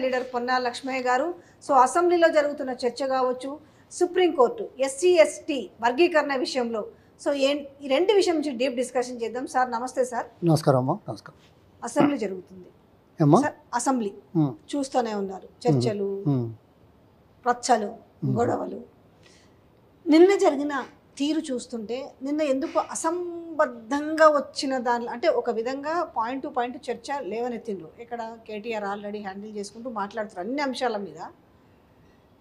Leader Ponna Lakshmaiah గారు so అసెంబ్లీలో జరుగుతున్న చర్చ కావచ్చు సుప్రీంకోర్టు ఎస్సీ ఎస్టీ వర్గీకరణ విషయంలో సో ఈ రెండు విషయం నుంచి డీప్ డిస్కషన్ చేద్దాం సార్. నమస్తే సార్. నమస్కారం అమ్మా. నమస్కారం. అసెంబ్లీ జరుగుతుంది సార్, అసెంబ్లీ చూస్తూనే ఉన్నారు, చర్చలు రచ్చలు గొడవలు. నిన్న జరిగిన తీరు చూస్తుంటే నిన్న ఎందుకు అసంబద్ధంగా వచ్చిన దానిలో అంటే ఒక విధంగా పాయింట్ టు పాయింట్ చర్చ లేవనెత్తిండ్రు. ఇక్కడ కేటీఆర్ ఆల్రెడీ హ్యాండిల్ చేసుకుంటూ మాట్లాడుతారు అన్ని అంశాల మీద.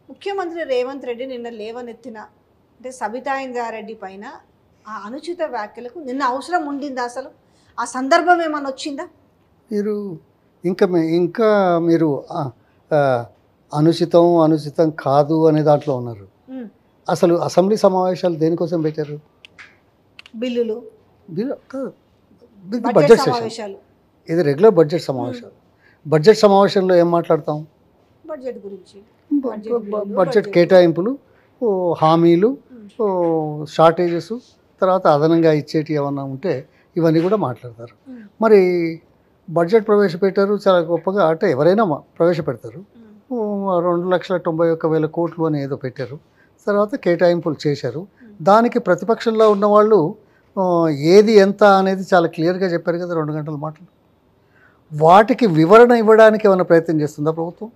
ముఖ్యమంత్రి రేవంత్ రెడ్డి నిన్న లేవనెత్తిన అంటే సబితా ఇంద్రారెడ్డి పైన ఆ అనుచిత వ్యాఖ్యలకు నిన్న అవసరం ఉండిందా? అసలు ఆ సందర్భం ఏమన్నా వచ్చిందా? మీరు ఇంకా మీరు అనుచితం కాదు అనే దాంట్లో ఉన్నారు. అసలు అసెంబ్లీ సమావేశాలు దేనికోసం పెట్టారు? బిల్లులు, బడ్జెట్ సెషన్, ఇది రెగ్యులర్ బడ్జెట్ సమావేశాలు. బడ్జెట్ సమావేశంలో ఏం మాట్లాడతాం? బడ్జెట్ గురించి, బడ్జెట్ కేటాయింపులు, హామీలు, షార్టేజెస్, తర్వాత అదనంగా ఇచ్చేటి ఏమన్నా ఉంటే ఇవన్నీ కూడా మాట్లాడతారు. మరి బడ్జెట్ ప్రవేశపెట్టారు చాలా గొప్పగా, అంటే ఎవరైనా ప్రవేశపెడతారు. 2,91,000 కోట్లు అని ఏదో పెట్టారు. తర్వాత కేటాయింపులు చేశారు. దానికి ప్రతిపక్షంలో ఉన్నవాళ్ళు ఏది ఎంత అనేది చాలా క్లియర్గా చెప్పారు కదా 2 గంటల మాటలు. వాటికి వివరణ ఇవ్వడానికి ఏమైనా ప్రయత్నం చేస్తుందా ప్రభుత్వం?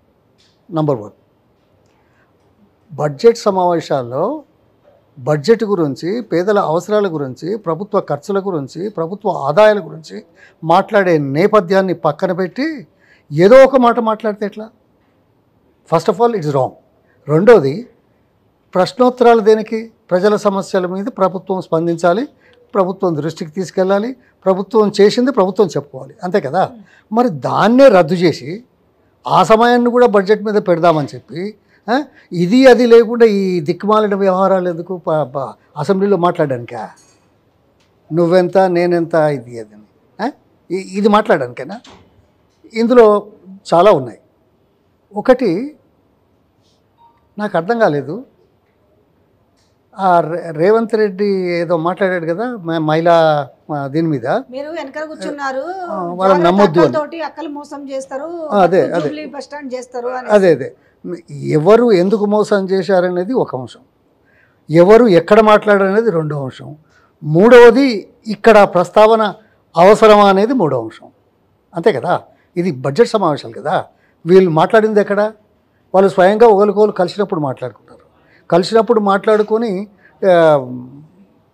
నంబర్ 1, బడ్జెట్ సమావేశాల్లో బడ్జెట్ గురించి, పేదల అవసరాల గురించి, ప్రభుత్వ ఖర్చుల గురించి, ప్రభుత్వ ఆదాయాల గురించి మాట్లాడే నేపథ్యాన్ని పక్కన పెట్టి ఏదో ఒక మాట మాట్లాడితే ఎట్లా? First of all it's wrong. రెండోది, ప్రశ్నోత్తరాలు దేనికి? ప్రజల సమస్యల మీద ప్రభుత్వం స్పందించాలి, ప్రభుత్వం దృష్టికి తీసుకెళ్ళాలి, ప్రభుత్వం చేసింది ప్రభుత్వం చెప్పుకోవాలి, అంతే కదా. మరి దాన్నే రద్దు చేసి ఆ సమయాన్ని కూడా బడ్జెట్ మీద పెడదామని చెప్పి ఇది అది లేకుండా ఈ దిక్కుమాలిన వ్యవహారాలు ఎందుకు అసెంబ్లీలో మాట్లాడడానికా? నువ్వెంత నేనెంత ఇది అదని ఇది మాట్లాడడానికేనా? ఇందులో చాలా ఉన్నాయి. ఒకటి నాకు అర్థం కాలేదు, ఆ రేవంత్ రెడ్డి ఏదో మాట్లాడాడు కదా మహిళా దీని మీద, మీరు వెనక కూర్చున్నారు, వాళ్ళని నమ్మొద్దు అని. అక్కలు మోసం చేస్తారు, అదే ఎవరు ఎందుకు మోసం చేశారనేది ఒక అంశం, ఎవరు ఎక్కడ మాట్లాడారనేది రెండో అంశం, మూడవది ఇక్కడ ప్రస్తావన అవసరమా అనేది మూడో అంశం, అంతే కదా. ఇది బడ్జెట్ సమావేశాలు కదా. వీళ్ళు మాట్లాడింది ఎక్కడ? వాళ్ళు స్వయంగా ఒకరికొకరు కలిసినప్పుడు మాట్లాడుకుంటారు. కలిసినప్పుడు మాట్లాడుకొని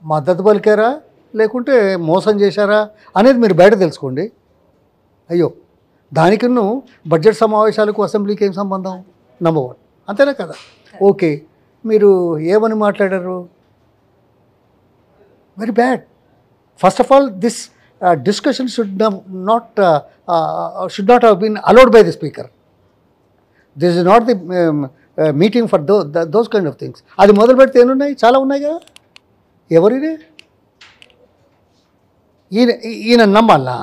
మద్దతు పలికారా లేకుంటే మోసం చేశారా అనేది మీరు బయట తెలుసుకోండి. అయ్యో, దానికి బడ్జెట్ సమావేశాలకు అసెంబ్లీకి ఏం సంబంధం? నంబర్ 1, అంతేనా కదా. ఓకే, మీరు ఏమని మాట్లాడారు? Very bad. First of all this discussion should not have been allowed by the speaker. This is not the meeting for those kind of things. అది మొదలు పెడితే ఏమున్నాయి? చాలా ఉన్నాయి కదా. ఎవరిదే? ఈయన నమ్మాలా?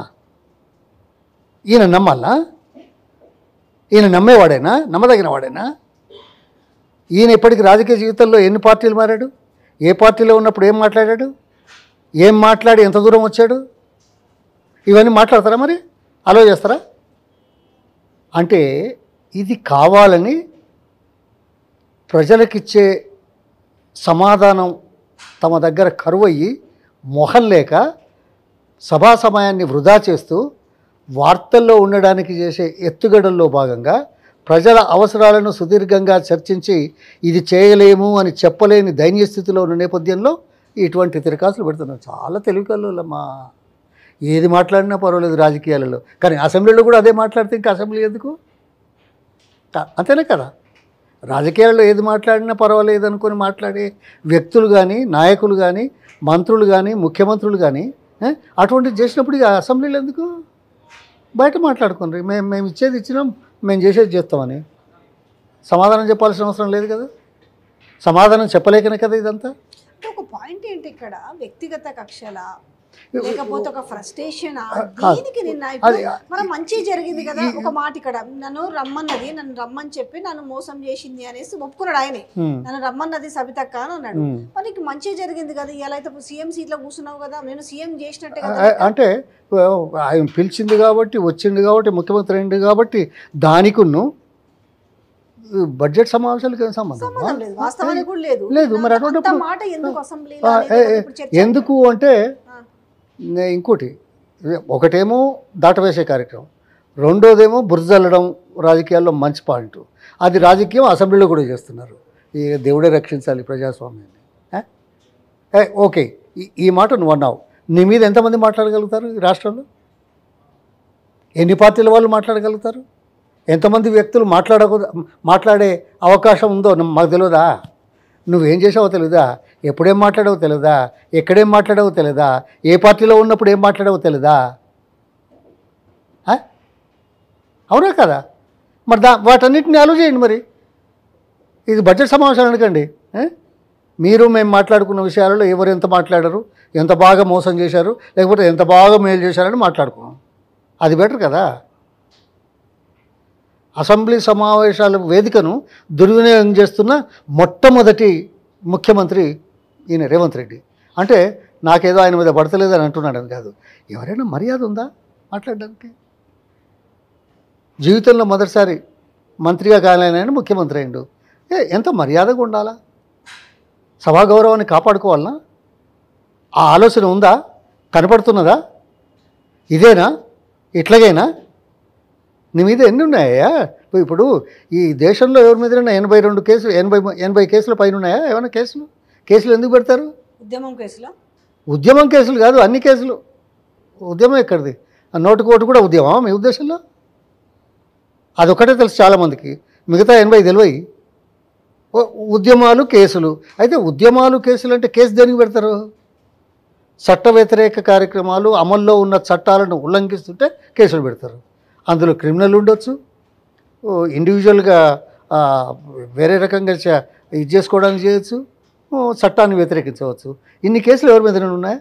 ఈయన నమ్మేవాడేనా? నమ్మదగిన వాడేనా? ఈయన ఇప్పటికి రాజకీయ జీవితంలో ఎన్ని పార్టీలు మారాడు? ఏ పార్టీలో ఉన్నప్పుడు ఏం మాట్లాడాడు? ఏం మాట్లాడి ఎంత దూరం వచ్చాడు? ఇవన్నీ మాట్లాడతారా? మరి అలో చేస్తారా? అంటే ఇది కావాలని ప్రజలకిచ్చే సమాధానం తమ దగ్గర కరువయ్యి మొహం లేక సభా సమయాన్ని వృధా చేస్తూ వార్తల్లో ఉండడానికి చేసే ఎత్తుగడల్లో భాగంగా ప్రజల అవసరాలను సుదీర్ఘంగా చర్చించి ఇది చేయలేము అని చెప్పలేని దైన్య స్థితిలో ఉన్న నేపథ్యంలో ఇటువంటి తిరకాసులు పెడుతున్నారు. చాలా తెలివికల్లోలమ్మా. ఏది మాట్లాడినా పర్వాలేదు రాజకీయాలలో, కానీ అసెంబ్లీలో కూడా అదే మాట్లాడితే ఇంకా అసెంబ్లీ ఎందుకు? అంతేనా కదా. రాజకీయాల్లో ఏది మాట్లాడినా పర్వాలేదు అనుకొని మాట్లాడే వ్యక్తులు కానీ, నాయకులు కానీ, మంత్రులు కానీ, ముఖ్యమంత్రులు కానీ అటువంటిది చేసినప్పుడు ఇక అసెంబ్లీలో ఎందుకు? బయట మాట్లాడుకోండి. మేము ఇచ్చేది ఇచ్చినాం, మేము చేసేది చేస్తామని సమాధానం చెప్పాల్సిన అవసరం లేదు కదా. సమాధానం చెప్పలేకనే కదా ఇదంతా. ఒక పాయింట్ ఏంటి ఇక్కడ, వ్యక్తిగత కక్షల లేకపోతే ఒక ఫ్రస్ట్రేషన్, దీనికి నిన్న మనం మంచి జరిగింది కదా ఒక మాట. ఇక్కడ నన్ను రమ్మని చెప్పి నన్ను మోసం చేసింది అనేసి ఒప్పుకున్నాడు ఆయనే. నన్ను రమ్మన్నది సబితక్క అని అన్నాడు. మరి మంచి జరిగింది కదా, ఇలా అయితే సీఎం సీట్లో కూర్చున్నావు కదా, నేను సీఎం చేసినట్టే కదా. అంటే ఆయన పిలిచింది కాబట్టి, వచ్చింది కాబట్టి, ముఖ్యమంత్రి అయింది కాబట్టి దానికును బడ్జెట్ సమావేశాలకు ఏం సంబంధం సంబంధం లేదు, వాస్తవానికి కూడా లేదు. లేదు. మరి అంత అటువంటి మాట ఎందుకు అసెంబ్లీలో అనేది కదా ఇప్పుడు చర్చ. ఎందుకు అంటే ఇంకోటి, ఒకటేమో దాటవేసే కార్యక్రమం, రెండోదేమో బురదల్లడం రాజకీయాల్లో మంచి పాయింట్. అది రాజకీయం అసెంబ్లీలో కూడా చేస్తున్నారు. ఈ దేవుడే రక్షించాలి ప్రజాస్వామ్యాన్ని. ఓకే, ఈ మాట నువ్వు అన్నావు. నీ మీద ఎంతమంది మాట్లాడగలుగుతారు ఈ రాష్ట్రంలో? ఎన్ని పార్టీల వాళ్ళు మాట్లాడగలుగుతారు? ఎంతమంది వ్యక్తులు మాట్లాడే అవకాశం ఉందో మాకు తెలియదా? నువ్వేం చేసావో తెలియదా? ఎప్పుడేం మాట్లాడావో తెలియదా? ఎక్కడేం మాట్లాడావో తెలియదా? ఏ పార్టీలో ఉన్నప్పుడు ఏం మాట్లాడావో తెలియదా? అవునా కదా? మరి వాటన్నిటిని ఆలోచన చేయండి. మరి ఇది బడ్జెట్ సమావేశాలు అనకండి. మీరు మేము మాట్లాడుకున్న విషయాలలో ఎవరు ఎంత మాట్లాడారు, ఎంత బాగా మోసం చేశారు, లేకపోతే ఎంత బాగా మేలు చేశారని మాట్లాడుకున్నాం. అది బెటర్ కదా. అసెంబ్లీ సమావేశాల వేదికను దుర్వినియోగం చేస్తున్న మొట్టమొదటి ముఖ్యమంత్రి ఈయన రేవంత్ రెడ్డి. అంటే నాకేదో ఆయన మీద పడతలేదని అంటున్నాడని కాదు, ఎవరైనా మర్యాద ఉందా మాట్లాడడానికి? జీవితంలో మొదటిసారి మంత్రిగా కాలేనని ముఖ్యమంత్రి అయిండు. ఎంత మర్యాదగా ఉండాలా? సభా గౌరవాన్ని కాపాడుకోవాలనా? ఆ ఆలోచన ఉందా? కనపడుతున్నదా? ఇదేనా? ఇట్లాగైనా? నీ మీద ఎన్ని ఉన్నాయా? ఇప్పుడు ఈ దేశంలో ఎవరి మీద 82 కేసులు, 80 కేసుల పైన ఉన్నాయా? ఏమైనా కేసులు ఎందుకు పెడతారు? ఉద్యమం కేసులు కాదు, అన్ని కేసులు. ఉద్యమం ఎక్కడిది? నోటికి ఓటు కూడా ఉద్యమం మీ ఉద్దేశంలో? అదొక్కటే తెలుసు చాలామందికి, మిగతా 80 తెలివై. ఉద్యమాలు కేసులు. అయితే ఉద్యమాలు కేసులు అంటే కేసు దేనికి పెడతారు? చట్ట వ్యతిరేక కార్యక్రమాలు, అమల్లో ఉన్న చట్టాలను ఉల్లంఘిస్తుంటే కేసులు పెడతారు. అందులో క్రిమినల్ ఉండొచ్చు, ఇండివిజువల్గా వేరే రకంగా ఇది చేసుకోవడానికి చేయొచ్చు, చట్టాన్ని వ్యతిరేకించవచ్చు. ఇన్ని కేసులు ఎవరి మీద ఉన్నాయా?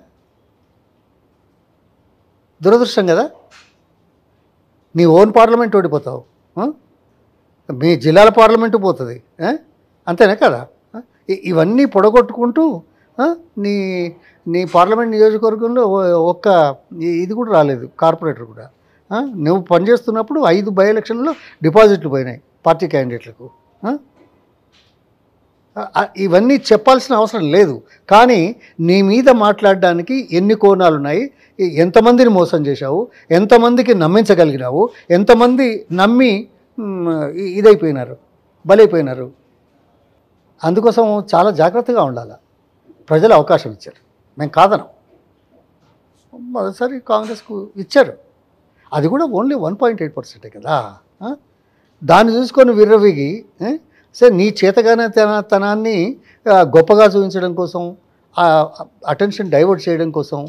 దురదృష్టం కదా. నీ ఓన్ పార్లమెంట్ ఓడిపోతావు, మీ జిల్లాల పార్లమెంటు పోతుంది, అంతేనా కదా? ఇవన్నీ పొడగొట్టుకుంటూ నీ పార్లమెంట్ నియోజకవర్గంలో ఒక్క ఇది కూడా రాలేదు, కార్పొరేటర్ కూడా. నువ్వు పనిచేస్తున్నప్పుడు 5 బై ఎలక్షన్లో డిపాజిట్లు పోయినాయి పార్టీ క్యాండిడేట్లకు. ఇవన్నీ చెప్పాల్సిన అవసరం లేదు. కానీ నీ మీద మాట్లాడడానికి ఎన్ని కోణాలు ఉన్నాయి, ఎంతమందిని మోసం చేశావు, ఎంతమందికి నమ్మించగలిగినావు, ఎంతమంది నమ్మి ఇదైపోయినారు, బలైపోయినారు. అందుకోసం చాలా జాగ్రత్తగా ఉండాలి. ప్రజలు అవకాశం ఇచ్చారు, మేము కాదనం. మొదటిసారి కాంగ్రెస్కు ఇచ్చారు, అది కూడా ఓన్లీ 1.8% కదా. దాన్ని చూసుకొని విర్రవిగి సరే నీ చేతగానితనాన్ని గొప్పగా చూపించడం కోసం, అటెన్షన్ డైవర్ట్ చేయడం కోసం,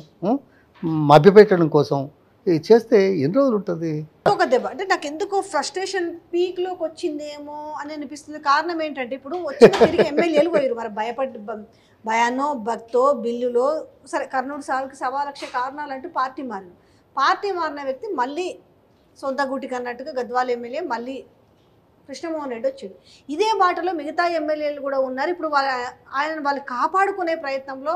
మభ్యపెట్టడం కోసం ఇది చేస్తే ఎన్ని రోజులు ఉంటుంది? ఒక దెబ్బ అంటే నాకు ఎందుకో ఫ్రస్ట్రేషన్ పీక్లోకి వచ్చిందేమో అని అనిపిస్తుంది. కారణం ఏంటంటే ఇప్పుడు వచ్చిన తిరిగి ఎమ్మెల్యేలు పోయారు, మరి భయానో భక్తో బిల్లులో సరే కర్నూలు సాగుకి 1,00,000 కారణాలు అంటూ పార్టీ మారిన వ్యక్తి మళ్ళీ సొంత గుటికి అన్నట్టుగా గద్వాల ఎమ్మెల్యే మళ్ళీ కృష్ణమోహన్ రెడ్డి వచ్చాడు. ఇదే బాటలో మిగతా ఎమ్మెల్యేలు కూడా ఉన్నారు. ఇప్పుడు వాళ్ళు కాపాడుకునే ప్రయత్నంలో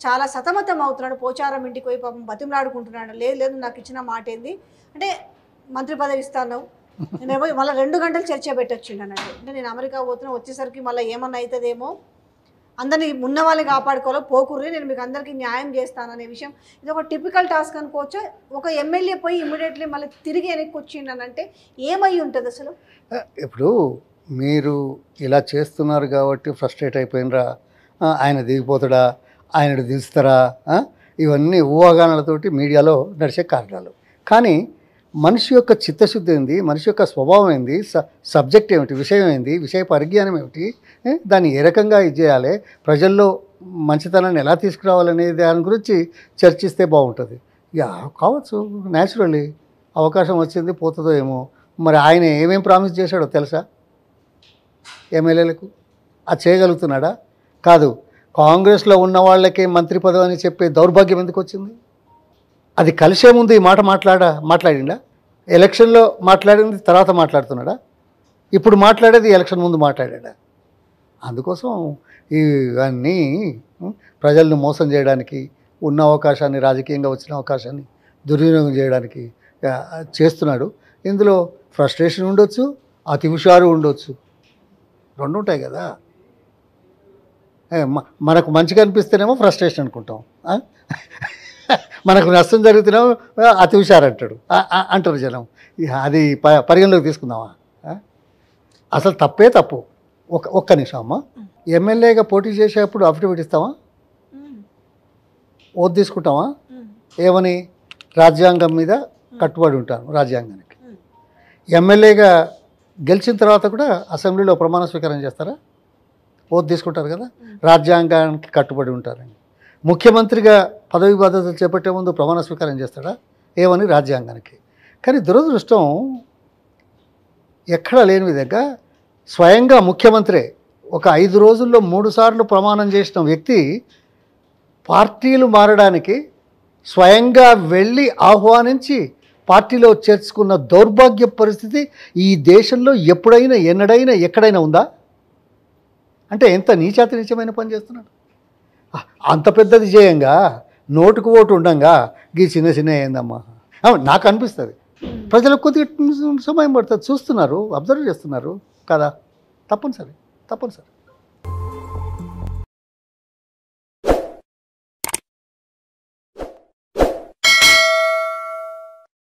చాలా సతమతం అవుతున్నాడు. పోచారం ఇంటికి పోయి పాపం బతిమలాడుకుంటున్నాడు, లేదు నాకు ఇచ్చిన మాట ఏంది అంటే మంత్రి పదవి ఇస్తాను, నేను మళ్ళీ 2 గంటలు చర్చ పెట్టొచ్చిండు అన్నట్టు. అంటే నేను అమెరికా పోతున్నా, వచ్చేసరికి మళ్ళీ ఏమన్నా అవుతుందేమో, అందరినీ ఉన్న వాళ్ళని కాపాడుకోవాలో, పోకుర్రి నేను మీకు అందరికీ న్యాయం చేస్తాననే విషయం ఇది ఒక టిపికల్ టాస్క్ అనుకోవచ్చు. ఒక ఎమ్మెల్యే పోయి ఇమ్మీడియట్లీ మళ్ళీ తిరిగి వెనక్కి వచ్చిండనంటే ఏమై ఉంటుంది అసలు? ఇప్పుడు మీరు ఇలా చేస్తున్నారు కాబట్టి ఫ్రస్ట్రేట్ అయిపోయినరా, ఆయన దిగిపోతాడా, ఆయన దిస్తారా, ఇవన్నీ ఊహాగానాలతోటి మీడియాలో నడిచే కారణాలు. కానీ మనిషి యొక్క చిత్తశుద్ధి ఏంది, మనిషి యొక్క స్వభావం ఏంది, సబ్జెక్ట్ ఏమిటి, విషయం ఏంది, విషయ పరిజ్ఞానం ఏమిటి, దాన్ని ఏ రకంగా ఇది చేయాలి, ప్రజల్లో మంచితనాన్ని ఎలా తీసుకురావాలనే దాని గురించి చర్చిస్తే బాగుంటుంది. కావచ్చు, న్యాచురల్లీ అవకాశం వచ్చింది, పోతుందో ఏమో. మరి ఆయన ఏమేం ప్రామిస్ చేశాడో తెలుసా ఎమ్మెల్యేలకు? అది చేయగలుగుతున్నాడా? కాదు. కాంగ్రెస్లో ఉన్న వాళ్ళకే మంత్రి పదవి అని చెప్పే దౌర్భాగ్యం ఎందుకు వచ్చింది? అది కలిసే ముందు ఈ మాట మాట్లాడిండా? ఎలక్షన్లో మాట్లాడింది తర్వాత మాట్లాడుతున్నాడా? ఇప్పుడు మాట్లాడేది ఎలక్షన్ ముందు మాట్లాడా? అందుకోసం ఇవన్నీ ప్రజలను మోసం చేయడానికి, ఉన్న అవకాశాన్ని, రాజకీయంగా వచ్చిన అవకాశాన్ని దుర్వినియోగం చేయడానికి చేస్తున్నాడు. ఇందులో ఫ్రస్ట్రేషన్ ఉండొచ్చు, అతి హుషారు ఉండొచ్చు. రెండు ఉంటాయి కదా. మనకు మంచిగా అనిపిస్తేనేమో ఫ్రస్ట్రేషన్ అనుకుంటాం, మనకు నష్టం జరిగితేనేమో అతి హుషారు అంటారు జనం. అది పరిగణలోకి తీసుకుందామా? అసలు తప్పే తప్పు. ఒక్క నిమిషం అమ్మ, ఎమ్మెల్యేగా పోటీ చేసేటప్పుడు అఫిడవిట్ ఇస్తావా? ఓటు తీసుకుంటావా? ఏమని? రాజ్యాంగం మీద కట్టుబడి ఉంటాను, రాజ్యాంగానికి. ఎమ్మెల్యేగా గెలిచిన తర్వాత కూడా అసెంబ్లీలో ప్రమాణ స్వీకారం చేస్తారా? ఓటు తీసుకుంటారు కదా, రాజ్యాంగానికి కట్టుబడి ఉంటారని. ముఖ్యమంత్రిగా పదవి బాధ్యతలు చేపట్టే ముందు ప్రమాణ స్వీకారం చేస్తాడా? ఏమని? రాజ్యాంగానికి. కానీ దురదృష్టం, ఎక్కడా లేని విధంగా స్వయంగా ముఖ్యమంత్రి ఒక 5 రోజుల్లో 3 సార్లు ప్రమాణం చేసిన వ్యక్తి పార్టీలు మారడానికి స్వయంగా వెళ్ళి ఆహ్వానించి పార్టీలో చేర్చుకున్న దౌర్భాగ్య పరిస్థితి ఈ దేశంలో ఎప్పుడైనా, ఎన్నడైనా, ఎక్కడైనా ఉందా? అంటే ఎంత నీచాతి నీచమైన పని చేస్తున్నాడు. అంత పెద్దది చేయంగా, నోటుకు ఓటు ఉండంగా ఈ చిన్న చిన్న ఏందమ్మా నాకు అనిపిస్తుంది. ప్రజలకు కొద్దిగా సమయం పడుతుంది, చూస్తున్నారు, అబ్జర్వ్ చేస్తున్నారు కదా. తప్పనిసరి.